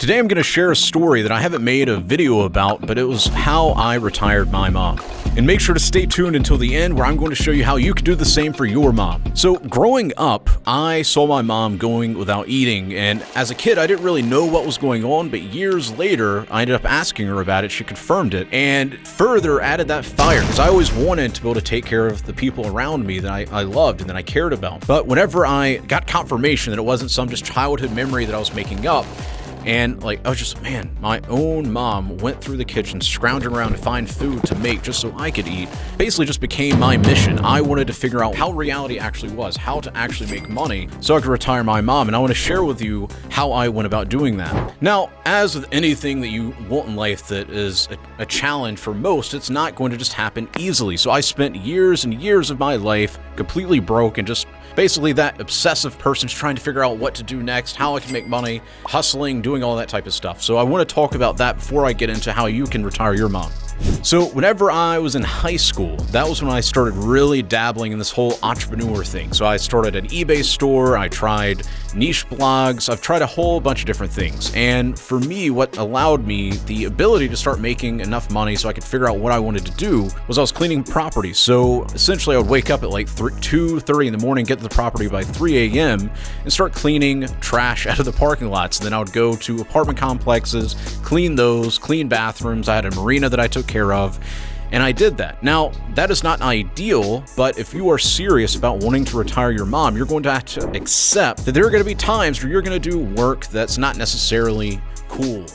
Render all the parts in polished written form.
Today I'm going to share a story that I haven't made a video about, but it was how I retired my mom. And make sure to stay tuned until the end, where I'm going to show you how you can do the same for your mom. So growing up, I saw my mom going without eating, and as a kid I didn't really know what was going on, but years later I ended up asking her about it. She confirmed it and further added that fire, because I always wanted to be able to take care of the people around me that I loved and that I cared about. But whenever I got confirmation that it wasn't some just childhood memory that I was making up, and I was just, man, my own mom went through the kitchen scrounging around to find food to make just so I could eat, basically just became my mission. I wanted to figure out how reality actually was, how to actually make money so I could retire my mom, and I want to share with you how I went about doing that. Now, as with anything that you want in life that is a challenge for most, it's not going to just happen easily. So I spent years and years of my life completely broke and just basically that obsessive person's trying to figure out what to do next, how I can make money, hustling, doing all that type of stuff. So I want to talk about that before I get into how you can retire your mom. So whenever I was in high school, that was when I started really dabbling in this whole entrepreneur thing. So I started an eBay store, I tried niche blogs, I've tried a whole bunch of different things. And for me, what allowed me the ability to start making enough money so I could figure out what I wanted to do was I was cleaning properties. So essentially I would wake up at like 2:30 in the morning, get to the property by 3 a.m. and start cleaning trash out of the parking lots. And then I would go to apartment complexes, clean those, clean bathrooms. I had a marina that I took care of, and I did that. Now, that is not ideal, but if you are serious about wanting to retire your mom, you're going to have to accept that there are going to be times where you're going to do work that's not necessarily cool.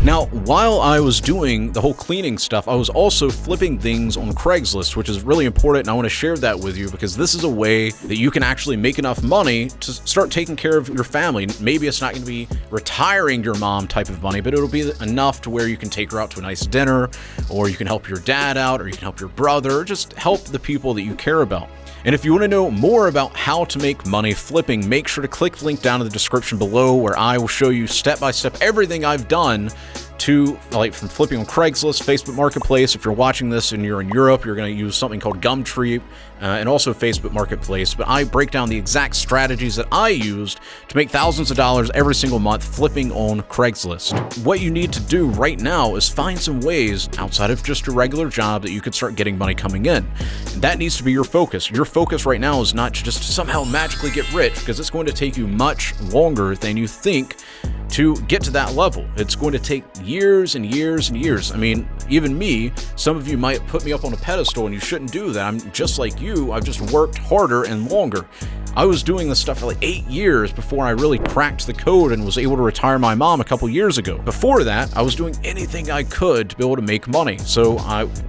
Now, while I was doing the whole cleaning stuff, I was also flipping things on Craigslist, which is really important, and I want to share that with you because this is a way that you can actually make enough money to start taking care of your family. Maybe it's not going to be retiring your mom type of money, but it'll be enough to where you can take her out to a nice dinner, or you can help your dad out, or you can help your brother, or just help the people that you care about. And if you want to know more about how to make money flipping, make sure to click the link down in the description below, where I will show you step-by-step everything I've done to, from flipping on Craigslist, Facebook Marketplace. If you're watching this and you're in Europe, you're going to use something called Gumtree, and also Facebook Marketplace. But I break down the exact strategies that I used to make thousands of dollars every single month flipping on Craigslist. What you need to do right now is find some ways outside of just your regular job that you could start getting money coming in. And that needs to be your focus. Your focus right now is not to just somehow magically get rich, because it's going to take you much longer than you think to get to that level. It's going to take years and years and years. I mean, even me, some of you might put me up on a pedestal, and you shouldn't do that. I'm just like you. I've just worked harder and longer. I was doing this stuff for like 8 years before I really cracked the code and was able to retire my mom a couple years ago. Before that, I was doing anything I could to be able to make money. So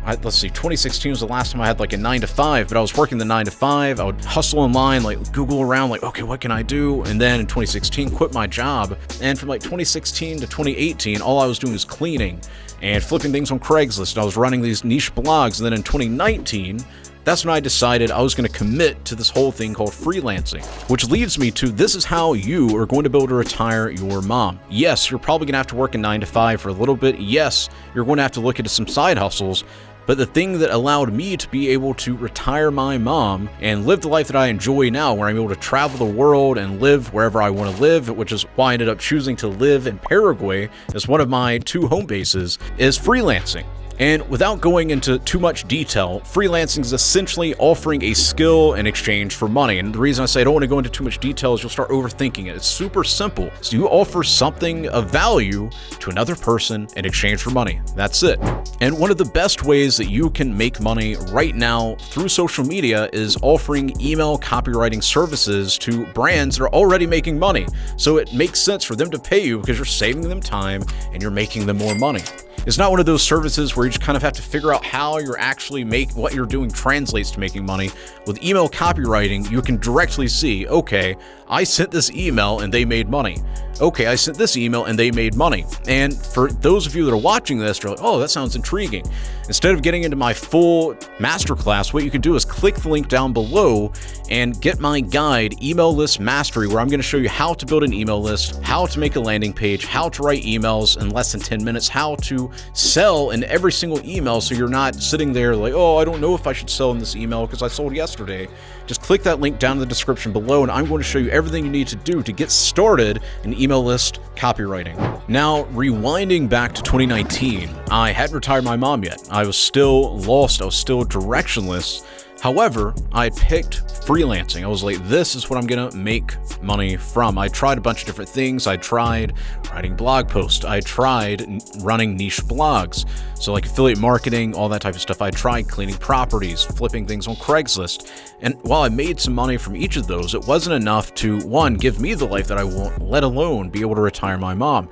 let's see, 2016 was the last time I had like a 9-to-5, but I was working the 9-to-5. I would hustle online, Google around, okay, what can I do? And then in 2016, quit my job. And from 2016 to 2018, all I was doing was cleaning and flipping things on Craigslist. I was running these niche blogs. And then in 2019, that's when I decided I was going to commit to this whole thing called freelancing, which leads me to this is how you are going to be able to retire your mom. Yes, you're probably going to have to work a 9-to-5 for a little bit. Yes, you're going to have to look into some side hustles. But the thing that allowed me to be able to retire my mom and live the life that I enjoy now, where I'm able to travel the world and live wherever I want to live, which is why I ended up choosing to live in Paraguay as one of my 2 home bases, is freelancing. And without going into too much detail, freelancing is essentially offering a skill in exchange for money. And the reason I say I don't want to go into too much detail is you'll start overthinking it. It's super simple. So you offer something of value to another person in exchange for money. That's it. And one of the best ways that you can make money right now through social media is offering email copywriting services to brands that are already making money. So it makes sense for them to pay you because you're saving them time and you're making them more money. It's not one of those services where you just kind of have to figure out how you're actually what you're doing translates to making money. With email copywriting, you can directly see, okay, I sent this email and they made money. Okay, I sent this email and they made money. And for those of you that are watching this, you're like, oh, that sounds intriguing. Instead of getting into my full masterclass, what you can do is click the link down below and get my guide, Email List Mastery, where I'm going to show you how to build an email list, how to make a landing page, how to write emails in less than 10 minutes, how to sell in every single email so you're not sitting there like, oh, I don't know if I should sell in this email because I sold yesterday. Just click that link down in the description below, and I'm going to show you everything you need to do to get started in email email list copywriting. Now, rewinding back to 2019, I hadn't retired my mom yet. I was still lost. I was still directionless. However, I had picked freelancing. I was like, this is what I'm gonna make money from. I tried a bunch of different things. I tried writing blog posts. I tried running niche blogs. So like affiliate marketing, all that type of stuff. I tried cleaning properties, flipping things on Craigslist. And while I made some money from each of those, it wasn't enough to, one, give me the life that I want, let alone be able to retire my mom.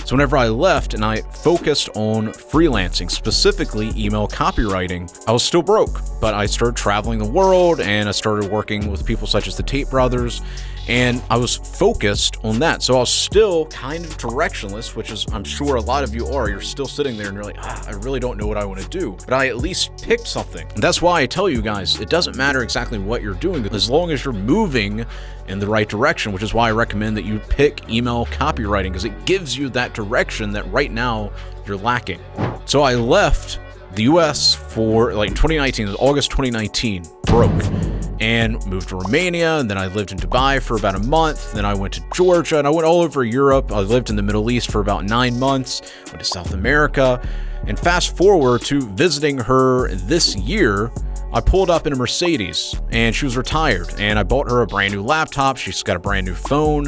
So whenever I left and I focused on freelancing, specifically email copywriting, I was still broke, but I started traveling the world and I started working with people such as the Tate brothers, and I was focused on that. So I was still kind of directionless, which is, I'm sure a lot of you are. You're still sitting there and you're like, I really don't know what I want to do, but I at least picked something. And that's why I tell you guys, it doesn't matter exactly what you're doing, as long as you're moving in the right direction, which is why I recommend that you pick email copywriting, because it gives you that direction that right now you're lacking. So I left the US for like 2019, August 2019, broke, and moved to Romania, and then I lived in Dubai for about a month, then I went to Georgia, and I went all over Europe. I lived in the Middle East for about 9 months, went to South America, and fast forward to visiting her this year, I pulled up in a Mercedes, and she was retired, and I bought her a brand new laptop. She's got a brand new phone,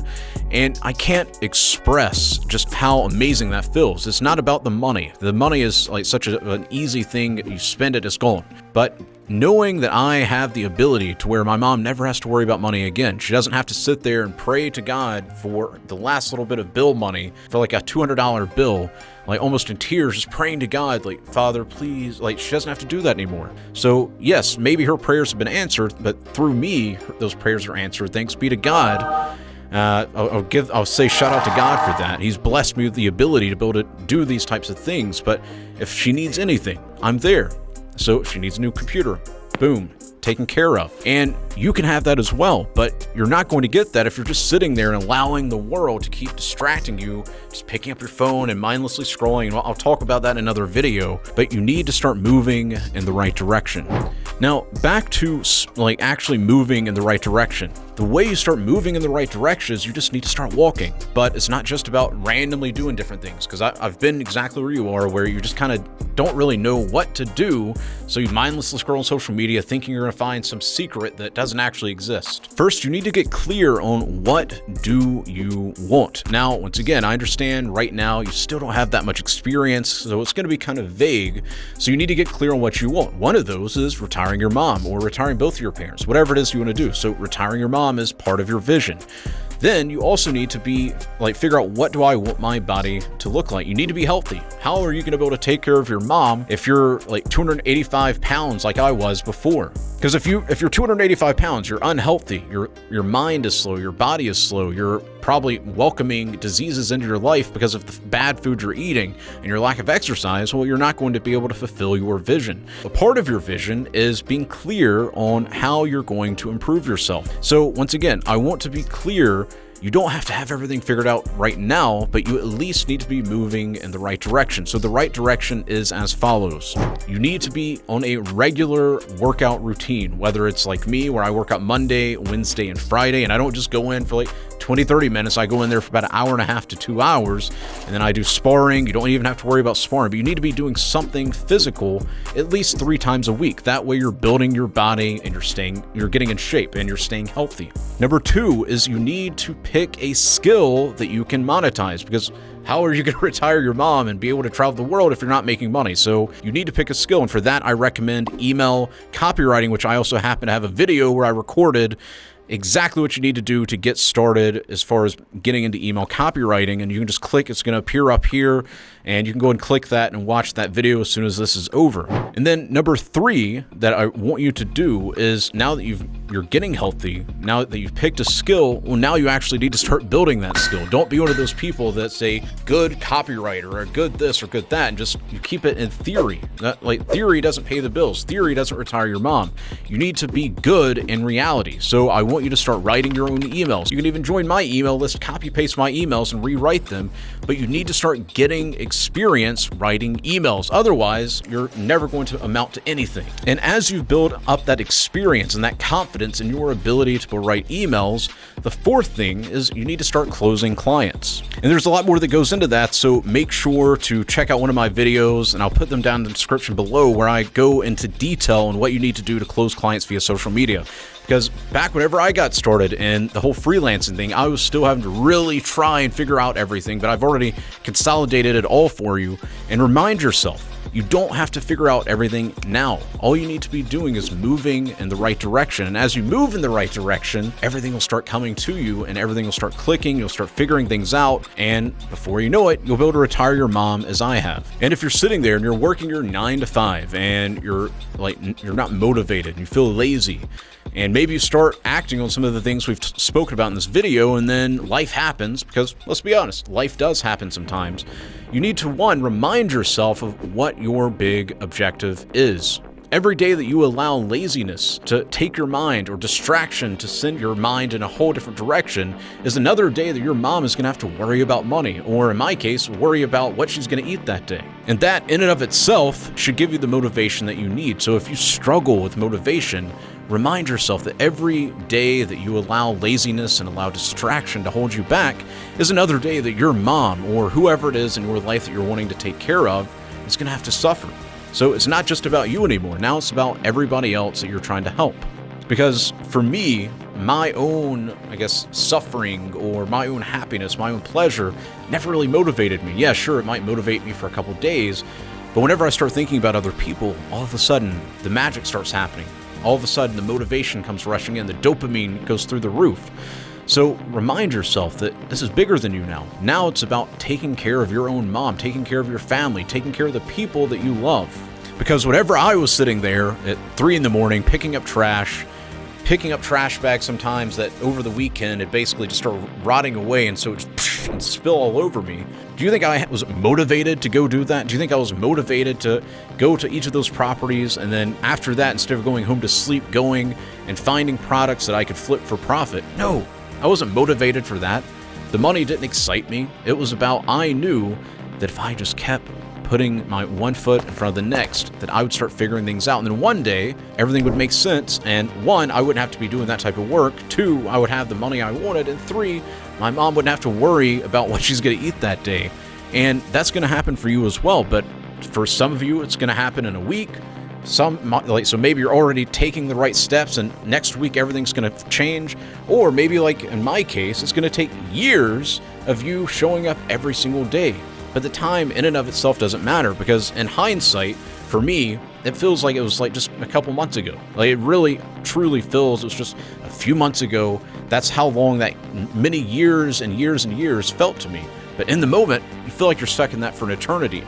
and I can't express just how amazing that feels. It's not about the money. The money is like such an easy thing. You spend it, it's gone. But knowing that I have the ability to where my mom never has to worry about money again. She doesn't have to sit there and pray to God for the last little bit of bill money for like a $200 bill, like almost in tears, just praying to God, like, Father, please. Like, she doesn't have to do that anymore. So yes, maybe her prayers have been answered, but through me, those prayers are answered. Thanks be to God. I'll say shout out to God for that. He's blessed me with the ability to be able to do these types of things. But if she needs anything, I'm there. So if she needs a new computer, boom, taken care of. And you can have that as well, but you're not going to get that if you're just sitting there and allowing the world to keep distracting you, just picking up your phone and mindlessly scrolling. I'll talk about that in another video, but you need to start moving in the right direction. Now, back to like actually moving in the right direction. The way you start moving in the right direction is you just need to start walking, but it's not just about randomly doing different things, because I've been exactly where you are, where you just kind of don't really know what to do, so you mindlessly scroll on social media thinking you're going to find some secret that doesn't actually exist. First, you need to get clear on what do you want. Now, once again, I understand right now you still don't have that much experience, so it's going to be kind of vague, so you need to get clear on what you want. One of those is retiring your mom or retiring both of your parents, whatever it is you want to do. So retiring your mom is part of your vision. Then you also need to figure out, what do I want my body to look like? You need to be healthy. How are you going to be able to take care of your mom if you're like 285 pounds like I was before? Because if you're 285 pounds, you're unhealthy. Your mind is slow. Your body is slow. You're probably welcoming diseases into your life because of the bad food you're eating and your lack of exercise. Well, you're not going to be able to fulfill your vision. A part of your vision is being clear on how you're going to improve yourself. So once again, I want to be clear. You don't have to have everything figured out right now, but you at least need to be moving in the right direction. So the right direction is as follows. You need to be on a regular workout routine, whether it's like me, where I work out Monday, Wednesday, and Friday, and I don't just go in for like 20-30 minutes. I go in there for about an hour and a half to 2 hours, and then I do sparring. You don't even have to worry about sparring, but you need to be doing something physical at least 3 times a week. That way you're building your body and you're getting in shape and you're staying healthy. Number 2 is you need to pick a skill that you can monetize, because how are you going to retire your mom and be able to travel the world if you're not making money? So you need to pick a skill. And for that, I recommend email copywriting, which I also happen to have a video where I recorded exactly what you need to do to get started as far as getting into email copywriting. And you can just click, it's going to appear up here, and you can go and click that and watch that video as soon as this is over. And then number 3 that I want you to do is, now that you're getting healthy, now that you've picked a skill, well, now you actually need to start building that skill. Don't be one of those people that say good copywriter or good this or good that, and just you keep it in theory. Like, theory doesn't pay the bills. Theory doesn't retire your mom. You need to be good in reality. So I want want you to start writing your own emails. You can even join my email list, copy paste my emails and rewrite them, but you need to start getting experience writing emails. Otherwise, you're never going to amount to anything. And as you build up that experience and that confidence in your ability to write emails, the fourth thing is you need to start closing clients. And there's a lot more that goes into that, so make sure to check out one of my videos, and I'll put them down in the description below, where I go into detail on what you need to do to close clients via social media. Because back whenever I got started in the whole freelancing thing, I was still having to really try and figure out everything, but I've already consolidated it all for you. And remind yourself, you don't have to figure out everything now. All you need to be doing is moving in the right direction. And as you move in the right direction, everything will start coming to you and everything will start clicking. You'll start figuring things out. And before you know it, you'll be able to retire your mom as I have. And if you're sitting there and you're working your 9 to 5 and you're not motivated and you feel lazy, and maybe you start acting on some of the things we've spoken about in this video, and then life happens, because let's be honest, life does happen sometimes. You need to, one, remind yourself of what your big objective is. Every day that you allow laziness to take your mind, or distraction to send your mind in a whole different direction, is another day that your mom is going to have to worry about money, or in my case, worry about what she's going to eat that day. And that in and of itself should give you the motivation that you need. So if you struggle with motivation, remind yourself that every day that you allow laziness and allow distraction to hold you back is another day that your mom, or whoever it is in your life that you're wanting to take care of, is going to have to suffer. So it's not just about you anymore. Now it's about everybody else that you're trying to help. Because for me, my own, suffering, or my own happiness, my own pleasure, never really motivated me. Yeah, sure, it might motivate me for a couple days, but whenever I start thinking about other people, all of a sudden, the magic starts happening. All of a sudden, the motivation comes rushing in, the dopamine goes through the roof. So remind yourself that this is bigger than you now. Now it's about taking care of your own mom, taking care of your family, taking care of the people that you love. Because whenever I was sitting there at 3 in the morning, picking up trash bags sometimes that over the weekend, it basically just started rotting away, and so it just spill all over me. Do you think I was motivated to go do that? Do you think I was motivated to go to each of those properties, and then after that, instead of going home to sleep, going and finding products that I could flip for profit? No, I wasn't motivated for that. The money didn't excite me. It was about, I knew that if I just kept putting my one foot in front of the next, that I would start figuring things out. And then one day, everything would make sense. And 1, I wouldn't have to be doing that type of work. 2, I would have the money I wanted. And 3, my mom wouldn't have to worry about what she's going to eat that day. And that's going to happen for you as well. But for some of you, it's going to happen in a week. So maybe you're already taking the right steps, and next week everything's going to change. Or maybe, like in my case, it's going to take years of you showing up every single day. But the time in and of itself doesn't matter, because in hindsight, for me, it feels like it was like just a couple months ago. Like, it really, truly feels it was just a few months ago. That's how long that many years and years and years felt to me. But in the moment, you feel like you're stuck in that for an eternity.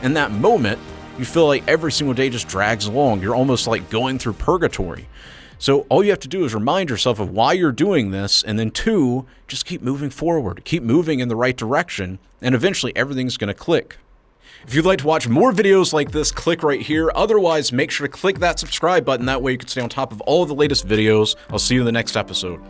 In that moment, you feel like every single day just drags along. You're almost like going through purgatory. So all you have to do is remind yourself of why you're doing this, and then 2, just keep moving forward. Keep moving in the right direction, and eventually everything's going to click. If you'd like to watch more videos like this, click right here. Otherwise, make sure to click that subscribe button. That way you can stay on top of all of the latest videos. I'll see you in the next episode.